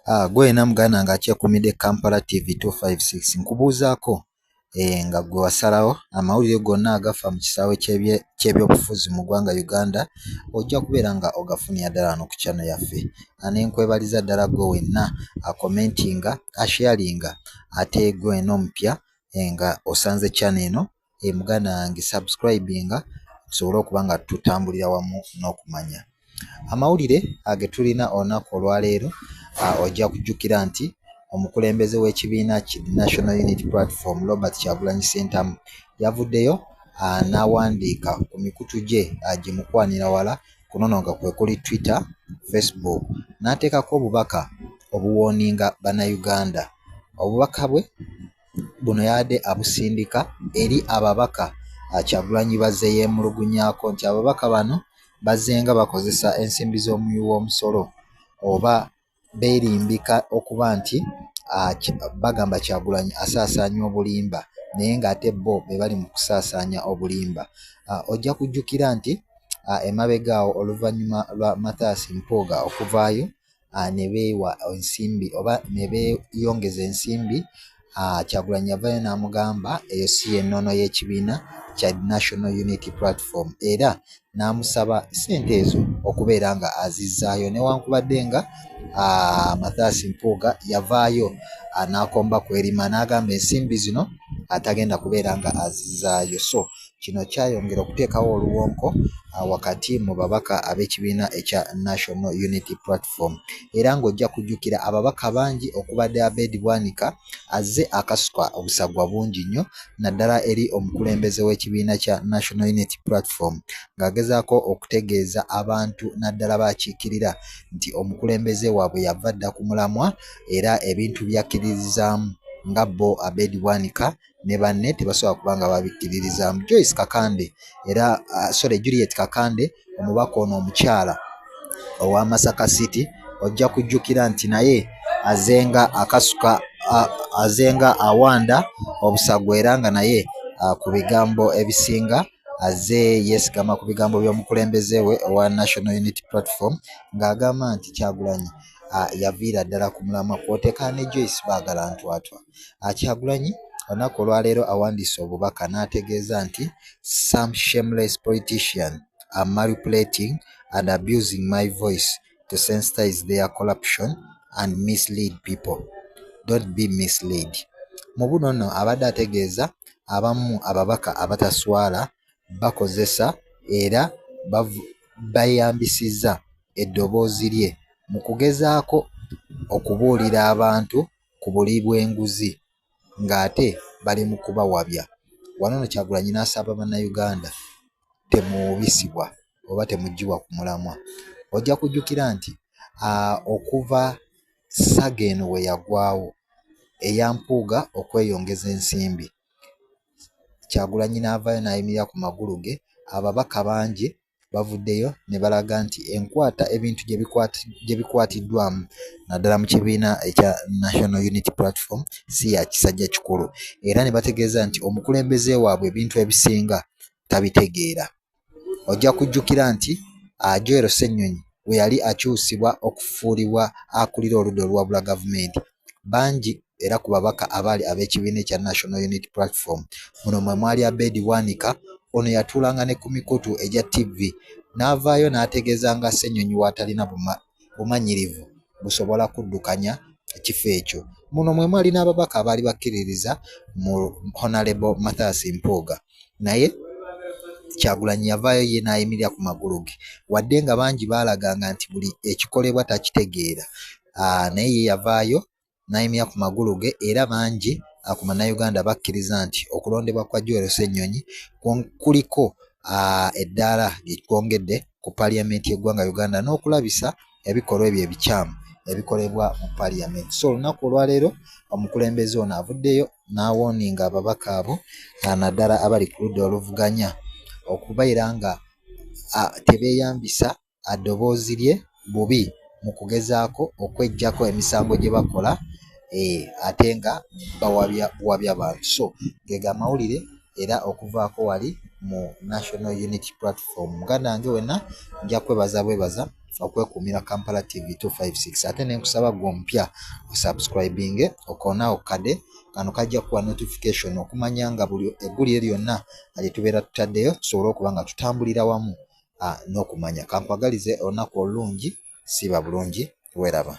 Gwena muganda nga akyekumidde Kampala TV 256 nkubuuzaako nga gwe wasalawo amawulire gonna agafa mu kisaawe ky'ebyobufuzi mu ggwanga Uganda ojja kubeera nga ogafunira ddala wano ku channel yaffe. Ne nkwebaliza ddala gwe wenna akomentinga asharinga ate gwena omupya nga osanze channel eno muganda wange subscribinga tusobole okuba nga tutambulira wamu n'okumanya amawulire agetulina olunaku olwaleero. Ojja kujjukira nti omukulembeze w'ekibiina ki National Unity Platform Robert Kyagulanyi Ssentamu yavuddeyo n'awandiika ku mikutu gye gimukwanira wala kunono nga kwe kuli Twitter, Facebook n'ateekako obubaka obuwooninga bannayuganda. Obubaka bwe buno yabadde abusindika eri ababaka Kyagulanyi bazze yeemulugunyaako nti ababaka bano bazzenga bakozesa ensimbi z'omuwi w'omusolo oba beerimbika okuba nti bagamba Kyagulanyi asaasaanya obulimba naye ng'ate bo be bali mu kusaasaanya obulimba. Ojja kujjukira nti emabega awo oluvannyuma lwa Mathias Mpuuga okuvaayo ne beewa ensimbi oba ne beeyongeza ensimbi, Kyagulanyi yavaayo n'amugamba eyo si y'ennono y'ekibiina kya National Unity Platform era n'amusaba ssente ezo okubeera nga azizzaayo newankubadde nga Mathias Mpuuga yavaayo n'akomba kwerima n'agamba ensimbi zino atagenda kubeera nga azizzaayo. So kino kyayongera okuteekawo oluwonko wakati mu babaka ab'ekibiina ekya National Unity Platform era ng'ojja kujjukira ababaka bangi okubadde Abed Bwanika azze akasuka obusagwa bungi nnyo naddala eri omukulembeze w'ekibiina kya National Unity Platform ng'agezaako okutegeeza abantu naddala baakiikirira nti omukulembeze waabwe yava dda ku mulamwa era ebintu byakkiririzaamu nga bo Abed Bwanika ne banne tebasobola kuba nga babikkiririzaamu. Joyce Kakande era Juliet Kakande omubaka ono omukyala owa Masaka City ojja kujjukira nti naye azenga akasuka azenga awanda obusagwa era nga naye ku bigambo ebisinga azze yeesigama ku bigambo by'omukulembeze we owa National Unity Platform ng'agamba nti Kyagulanyi yaviira ddala ku mulamwa kw'oteeka ne Joyce baagala ntwatwa. Kyagulanyi olunaku olwaleero awandiise obubaka n'ategeeza nti some shameless politician are manipulating and abusing my voice to sensitize their corruption and mislead people. Don't be misled. Mu buno nno abadde ategeeza abamu ababaka abataswala bakozesa era bayambisizza eddoboozi lye mu kugezaako okubuulira abantu ku buli bw'enguzi ng'ate bali mu kubawabya. Wano nno Kyagulanyi n'asaba bannayuganda temuubisibwa oba temuggyibwa ku mulamwa. Ojja kujjukira nti okuva ssaga eno we yagwawo eya Mpuuga okweyongeza ensimbi, Kyagulanyi n'avaayo n'ayimirira ku magulu ge. Ababaka bangi bavuddeyo ne balaga nti enkwata ebintu gye bikwatiddwamu naddala mu kibiina ekya National Unity Platform si ya kisajja kikulu era ne bategeeza nti omukulembeze waabwe ebintu ebisinga tabitegeera. Ojja kujjukira nti Joel Ssennyonyi we yali akyusibwa okufuulibwa akulira oludda oluwabula gavumenti, bangi era ku babaka abaali ab'ekibiina ekya National Unity Platform muno mwe mwali Abed Bwanika. Ono yatuulanga ne ku mikutu egya TV n'avaayo n'ategeeza nga Ssennyonyi waatalina bumanyirivu busobola kuddukanya ekifo ekyo. Muno mwe mwali n'ababaka abaali bakkiririza mu Honorable Mathias Mpuuga naye Kyagulanyi yavaayo ye n'ayimirira ku magulu ge wadde nga bangi baalaganga nti buli ekikolebwa takitegeera naye ye yavaayo n'ayimirira ku magulu ge era bangi ku bannayuganda bakkiriza nti okulondebwa kwa Joel Ssennyonyi kuliko eddaala lye twongedde ku Paaliyamenti y'eggwanga Uganda n'okulabisa ebikolwa ebyo ebikyamu ebikolebwa mu Paaliyamenti. So olunaku olwaleero omukulembeze ono avuddeyo n'awooninga ababaka abo naddala abali ku ludda oluvuganya okubeera nga tebeeyambisa ddoboozi lye bubi mu kugezaako okweggyako emisango gye bakola ate nga bawabya abantu. So gega amawulire era okuvaako wali mu National Unity Platform. Muganda wange wenna nja kwebaza okwekuumira Kampala TV 256 ate nenkusaba gompya osubscribing okonawo kade kano kajja kuwa notification okumanya nga buli eggulire lyonna alitubeera tutaddeyo tusobole okuba nga tutambulira wamu n'okumanya. Kankwagalize olunaku olulungi siba bulungi, weeraba.